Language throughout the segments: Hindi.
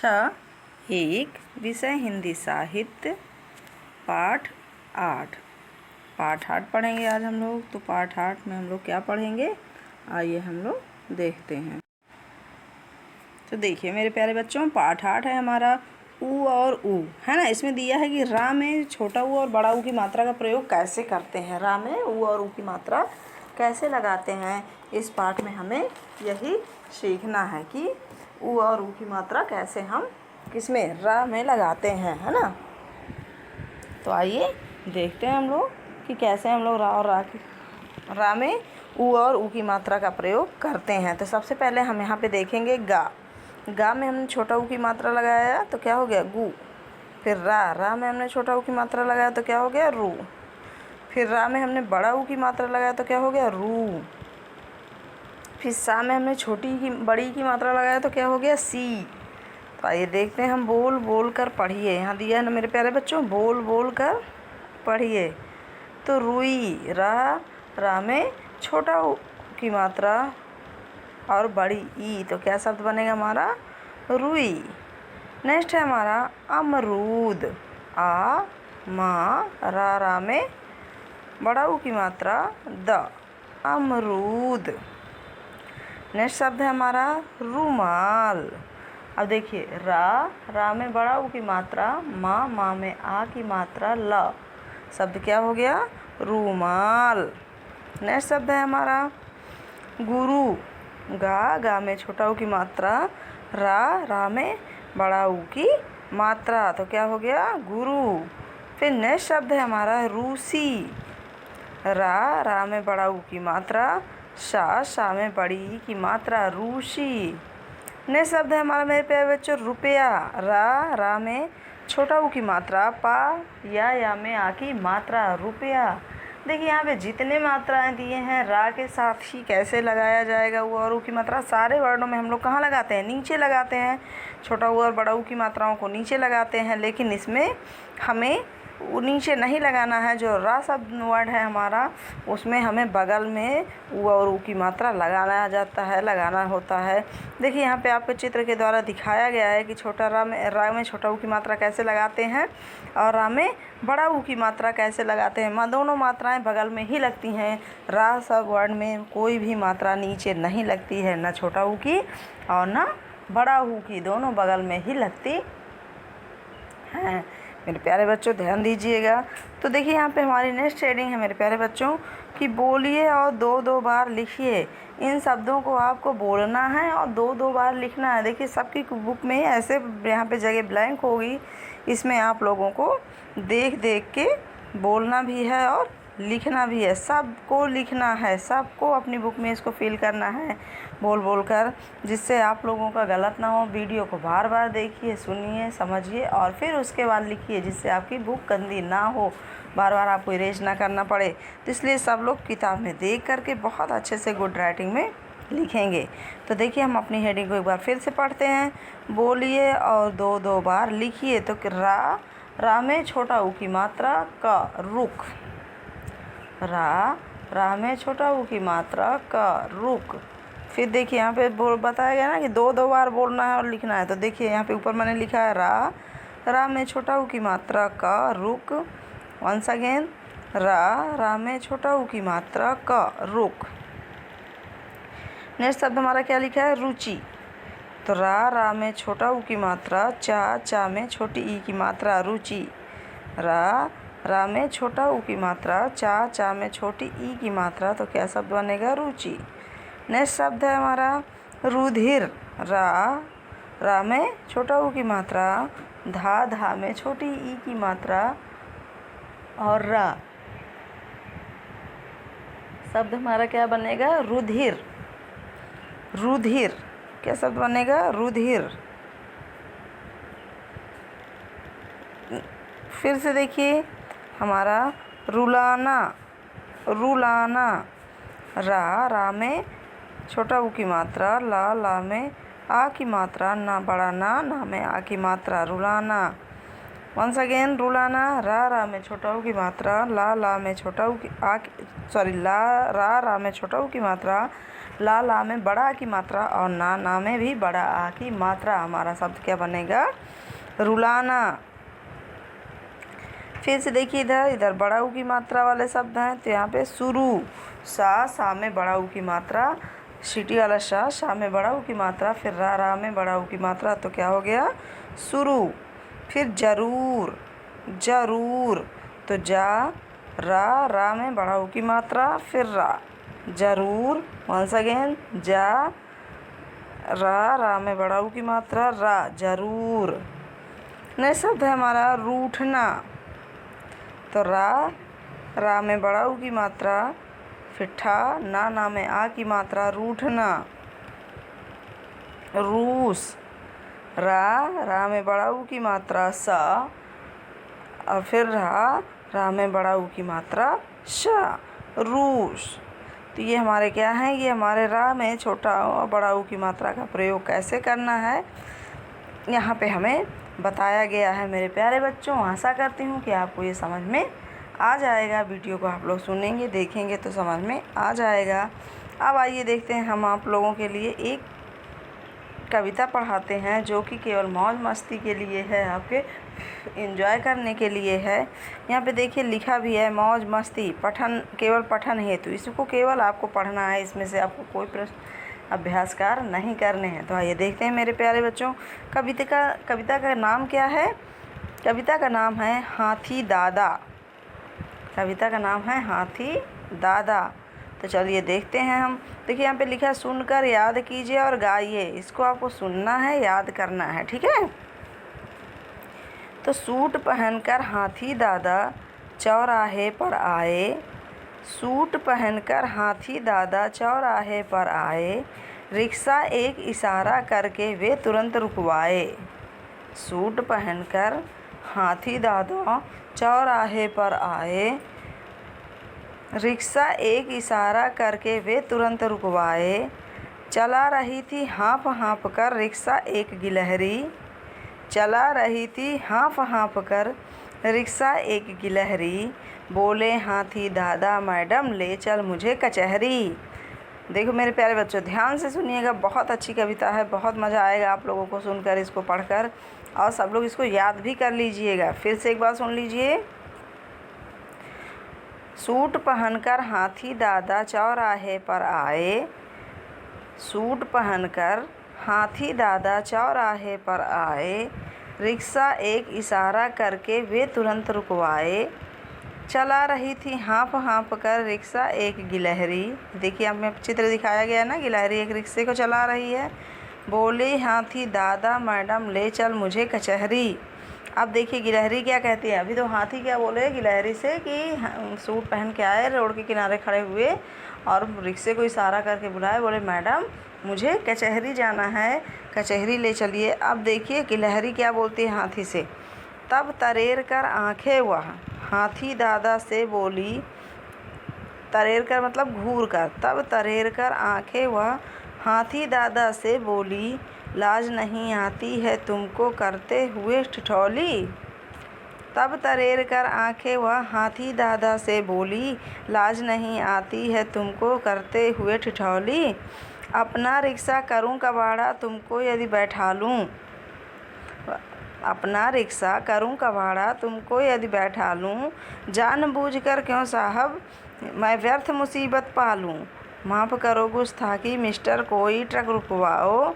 कक्षा 1 विषय हिंदी साहित्य पाठ 8 पढ़ेंगे आज हम लोग। तो पाठ 8 में हम लोग क्या पढ़ेंगे, आइए हम लोग देखते हैं। तो देखिए मेरे प्यारे बच्चों, पाठ 8 है हमारा ऊ और ऊ, है ना। इसमें दिया है कि रा में छोटा ऊ और बड़ा ऊ की मात्रा का प्रयोग कैसे करते हैं। रा में ऊ और ऊ की मात्रा कैसे लगाते हैं, इस पाठ में हमें यही सीखना है कि ऊ और ऊ की मात्रा कैसे हम किसमें, रा में लगाते हैं, है ना। तो आइए देखते हैं हम लोग कि कैसे हम लोग रा और रा में ऊ और ऊ की मात्रा का प्रयोग करते हैं। तो सबसे पहले हम यहाँ पे देखेंगे गा में हमने छोटा ऊ की मात्रा लगाया तो क्या हो गया गु। फिर रा में हमने छोटा ऊ की मात्रा लगाया तो क्या हो गया रू। फिर रा में हमने बड़ा ऊ की मात्रा लगाया तो क्या हो गया रू। फिर सा में हमने बड़ी की मात्रा लगाया तो क्या हो गया सी। तो आइए देखते हैं, हम बोल कर पढ़िए। यहाँ दिया है ना मेरे प्यारे बच्चों, बोल कर पढ़िए। तो रुई, रा में छोटा ऊ की मात्रा और बड़ी ई, तो क्या शब्द बनेगा हमारा रुई। नेक्स्ट है हमारा अमरूद, रा में बड़ा ऊ की मात्रा द, अमरूद। नेक्स्ट शब्द है हमारा रुमाल। अब देखिए रा में बड़ा ऊ की मात्रा माँ में आ की मात्रा ल, शब्द क्या हो गया रुमाल। नेक्स्ट शब्द है हमारा गुरु, गा में छोटा ऊ की मात्रा रा में बड़ा ऊ की मात्रा, तो क्या हो गया गुरु। फिर नेक्स्ट शब्द है हमारा रूसी, रा में बड़ा ऊ की मात्रा सा में बड़ी ई की मात्रा रूसी। नेक्स्ट शब्द है हमारा मेरे प्यारे बच्चों रुपया, रा में छोटा ऊ की मात्रा पा या में आ की मात्रा रुपया। देखिए यहाँ पे जितने मात्राएं दिए हैं रा के साथ ही कैसे लगाया जाएगा ऊ और ऊ की मात्रा, सारे वर्णों में हम लोग कहाँ लगाते हैं, नीचे लगाते हैं। छोटा ऊ और बड़ा ऊ की मात्राओं को नीचे लगाते हैं, लेकिन इसमें हमें नीचे नहीं लगाना है। जो रा शब्द वर्ड है हमारा, उसमें हमें बगल में ऊ और ऊ की मात्रा लगाना होता है। देखिए यहाँ पे आपको चित्र के द्वारा दिखाया गया है कि रा में छोटा ऊ की मात्रा कैसे लगाते हैं और रा में बड़ा ऊ की मात्रा कैसे लगाते हैं। दोनों मात्राएं बगल में ही लगती हैं। रा शब्द वर्ड में कोई भी मात्रा नीचे नहीं लगती है, ना छोटा ऊ की और ना बड़ा ऊ की, दोनों बगल में ही लगती हैं। मेरे प्यारे बच्चों ध्यान दीजिएगा। तो देखिए यहाँ पे हमारी नेक्स्ट हेडिंग है मेरे प्यारे बच्चों कि बोलिए और दो बार लिखिए। इन शब्दों को आपको बोलना है और दो बार लिखना है। देखिए सबकी बुक में ऐसे यहाँ पे जगह ब्लैंक होगी, इसमें आप लोगों को देख के बोलना भी है और लिखना भी है। सबको लिखना है, सबको अपनी बुक में इसको फिल करना है बोल कर, जिससे आप लोगों का गलत ना हो। वीडियो को बार बार देखिए, सुनिए, समझिए और फिर उसके बाद लिखिए, जिससे आपकी बुक गंदी ना हो, बार बार आपको इरेज ना करना पड़े। तो इसलिए सब लोग किताब में देख करके बहुत अच्छे से गुड राइटिंग में लिखेंगे। तो देखिए हम अपनी हेडिंग को एक बार फिर से पढ़ते हैं। बोलिए और दो बार लिखिए। तो रा में छोटा ऊ की मात्रा का रुक, रा में छोटा ऊ की मात्रा का रुक। फिर देखिए यहाँ पे बताया गया ना कि दो बार बोलना है और लिखना है। तो देखिए यहाँ पे ऊपर मैंने लिखा है रा में छोटा ऊ की मात्रा का रुक। वंस अगेन रा में छोटा ऊ की मात्रा का रुक। नेक्स्ट शब्द हमारा क्या लिखा है रुचि। तो रा में छोटा ऊ की मात्रा चा में छोटी ई की मात्रा रुचि। रा में छोटा ऊ की मात्रा चा में छोटी ई की मात्रा, तो क्या शब्द बनेगा रुचि। नेक्स्ट शब्द है हमारा रुधिर, रा में छोटा ऊ की मात्रा धा में छोटी ई की मात्रा और रा, शब्द हमारा क्या बनेगा रुधिर। क्या शब्द बनेगा रुधिर। फिर से देखिए हमारा रुलाना, रा में छोटा ऊ की मात्रा ला में आ की मात्रा ना बड़ा ना में आ की मात्रा रुलाना। वंस अगेन रुलाना, रा में छोटा ऊ की मात्रा, ला में छोटा ऊ की रा में छोटा ऊ की मात्रा, ला में बड़ा आ की मात्रा और ना में भी बड़ा आ की मात्रा। हमारा शब्द क्या बनेगा? रुलाना। फिर से देखिए इधर बड़ा ऊ की मात्रा वाले शब्द हैं, तो यहाँ पे शुरू, सा में बड़ा ऊ की मात्रा, सीटी वाला शा में बड़ा ऊ की मात्रा, फिर रा में बड़ा ऊ की मात्रा, तो क्या हो गया? शुरू। फिर जरूर, तो रा में बड़ा ऊ की मात्रा, फिर रा, जरूर। वंस अगेन रा में बड़ा ऊ की मात्रा, रा, जरूर। नेक्स्ट शब्द है हमारा रूठना, तो रा में बड़ा ऊ की मात्रा, फिर ना में आ की मात्रा, रूठना। रूस, रा में बड़ा ऊ की मात्रा, सा, और फिर रा में बड़ा ऊ की मात्रा, शा, रूस। तो ये हमारे क्या हैं? ये हमारे रा में छोटा और बड़ा ऊ की मात्रा का प्रयोग कैसे करना है, यहाँ पे हमें बताया गया है मेरे प्यारे बच्चों। आशा करती हूँ कि आपको ये समझ में आ जाएगा। वीडियो को आप लोग सुनेंगे, देखेंगे तो समझ में आ जाएगा। अब आइए देखते हैं, हम आप लोगों के लिए एक कविता पढ़ाते हैं जो कि केवल मौज मस्ती के लिए है, आपके एंजॉय करने के लिए है। यहाँ पे देखिए लिखा भी है मौज मस्ती, पठन, केवल पठन हेतु। इसको केवल आपको पढ़ना है, इसमें से आपको कोई प्रश्न अभ्यासकार नहीं करने हैं। तो आइए देखते हैं मेरे प्यारे बच्चों, कविता का नाम क्या है? कविता का नाम है हाथी दादा। कविता का नाम है हाथी दादा। तो चलिए देखते हैं हम। देखिए यहाँ पे लिखा है सुनकर याद कीजिए और गाइए। इसको आपको सुनना है, याद करना है, ठीक है। तो सूट पहनकर हाथी दादा चौराहे पर आए, सूट पहनकर हाथी दादा चौराहे पर आए, रिक्शा एक इशारा करके वे तुरंत रुकवाए। सूट पहनकर हाथी दादा चौराहे पर आए, रिक्शा एक इशारा करके वे तुरंत रुकवाए। चला रही थी हाँफ कर रिक्शा एक गिलहरी, चला रही थी हाँफ कर रिक्शा एक गिलहरी, बोले हाथी दादा मैडम ले चल मुझे कचहरी। देखो मेरे प्यारे बच्चों, ध्यान से सुनिएगा, बहुत अच्छी कविता है, बहुत मज़ा आएगा आप लोगों को सुनकर, इसको पढ़कर, और सब लोग इसको याद भी कर लीजिएगा। फिर से एक बार सुन लीजिए। सूट पहनकर हाथी दादा चौराहे पर आए, सूट पहनकर हाथी दादा चौराहे पर आए, रिक्शा एक इशारा करके वे तुरंत रुकवाए। चला रही थी हाँफ कर रिक्शा एक गिलहरी। देखिए हमें चित्र दिखाया गया है ना, गिलहरी एक रिक्शे को चला रही है। बोले हाथी दादा मैडम ले चल मुझे कचहरी। अब देखिए गिलहरी क्या कहती है। अभी तो हाथी क्या बोले गिलहरी से कि सूट पहन के आए, रोड के किनारे खड़े हुए और रिक्शे को इशारा करके बुलाए, बोले मैडम मुझे कचहरी जाना है, कचहरी ले चलिए। अब देखिए गिलहरी क्या बोलती है हाथी से। तब तरेर कर आंखें वह हाथी दादा से बोली, तरेर कर मतलब घूर कर, तब तरेर कर आंखें वह हाथी दादा से बोली, लाज नहीं आती है तुमको करते हुए ठिठौली। तब तरेर कर आंखें वह हाथी दादा से बोली, लाज नहीं आती है तुमको करते हुए ठिठौली। अपना रिक्शा करूं कबाड़ा तुमको यदि बैठा लूं, अपना रिक्शा करूं कबाड़ा तुमको यदि बैठा लूं, जानबूझकर क्यों साहब मैं व्यर्थ मुसीबत पालूं। माफ़ करो गुस्ताखी मिस्टर कोई ट्रक रुकवाओ,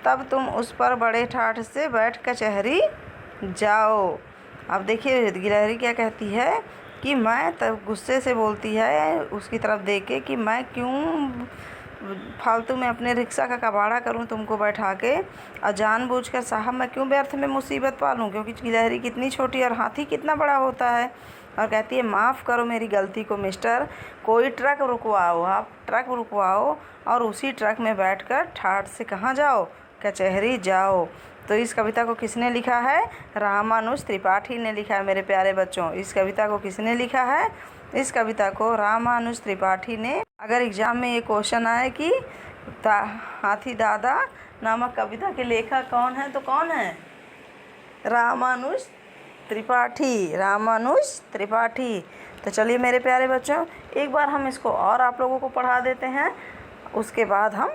तब तुम उस पर बड़े ठाठ से बैठ कचहरी जाओ। अब देखिए गिलहरी क्या कहती है कि मैं, तब गुस्से से बोलती है उसकी तरफ देख के कि मैं क्यों फालतू में अपने रिक्शा का कबाड़ा करूं तुमको बैठा के, और जानबूझकर साहब मैं क्यों व्यर्थ में मुसीबत पालूं, क्योंकि गिलहरी कितनी छोटी और हाथी कितना बड़ा होता है। और कहती है माफ़ करो मेरी गलती को मिस्टर, कोई ट्रक रुकवाओ, आप ट्रक रुकवाओ और उसी ट्रक में बैठकर ठाठ से कहाँ जाओ, कचहरी जाओ। तो इस कविता को किसने लिखा है? रामानुज त्रिपाठी ने लिखा है मेरे प्यारे बच्चों। इस कविता को किसने लिखा है? इस कविता को रामानुज त्रिपाठी ने। अगर एग्जाम में ये क्वेश्चन आए कि हाथी दादा नामक कविता के लेखक कौन है, तो कौन है? रामानुज त्रिपाठी, रामानुज त्रिपाठी। तो चलिए मेरे प्यारे बच्चों, एक बार हम इसको और आप लोगों को पढ़ा देते हैं, उसके बाद हम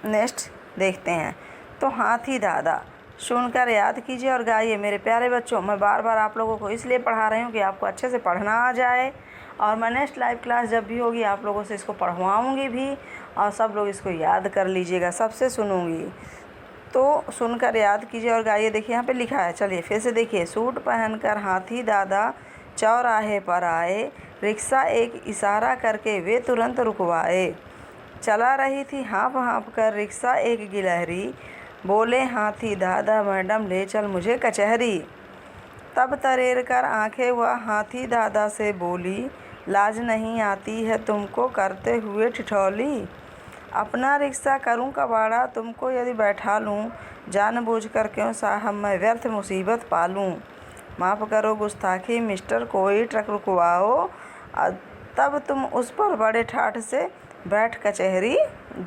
नेक्स्ट देखते हैं। तो हाथी दादा सुनकर याद कीजिए और गाइए। मेरे प्यारे बच्चों, मैं बार बार आप लोगों को इसलिए पढ़ा रही हूँ कि आपको अच्छे से पढ़ना आ जाए, और मैं नेक्स्ट लाइव क्लास जब भी होगी आप लोगों से इसको पढ़वाऊँगी भी, और सब लोग इसको याद कर लीजिएगा, सबसे सुनूँगी। तो सुनकर याद कीजिए और गाइए। देखिए यहाँ पे लिखा है, चलिए फिर से देखिए। सूट पहनकर हाथी दादा चौराहे पर आए, रिक्शा एक इशारा करके वे तुरंत रुकवाए। चला रही थी हाँफ हाँफ कर रिक्शा एक गिलहरी, बोले हाथी दादा मैडम ले चल मुझे कचहरी। तब तरेर कर आंखें वह हाथी दादा से बोली, लाज नहीं आती है तुमको करते हुए ठिठोली। अपना रिक्शा करूं कबाड़ा तुमको यदि बैठा लूं, जानबूझकर क्यों साहब मैं व्यर्थ मुसीबत पालूं। माफ़ करो गुस्ताखी मिस्टर, कोई ट्रक रुकवाओ, तब तुम उस पर बड़े ठाठ से बैठ कचहरी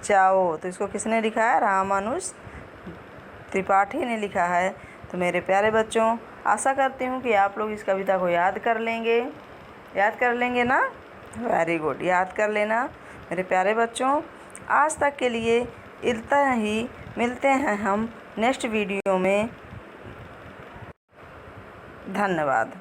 जाओ। तो इसको किसने लिखा है? रामानुज त्रिपाठी ने लिखा है। तो मेरे प्यारे बच्चों, आशा करती हूँ कि आप लोग इस कविता को याद कर लेंगे ना। वेरी गुड, याद कर लेना मेरे प्यारे बच्चों। आज तक के लिए इतना ही, मिलते हैं हम नेक्स्ट वीडियो में। धन्यवाद।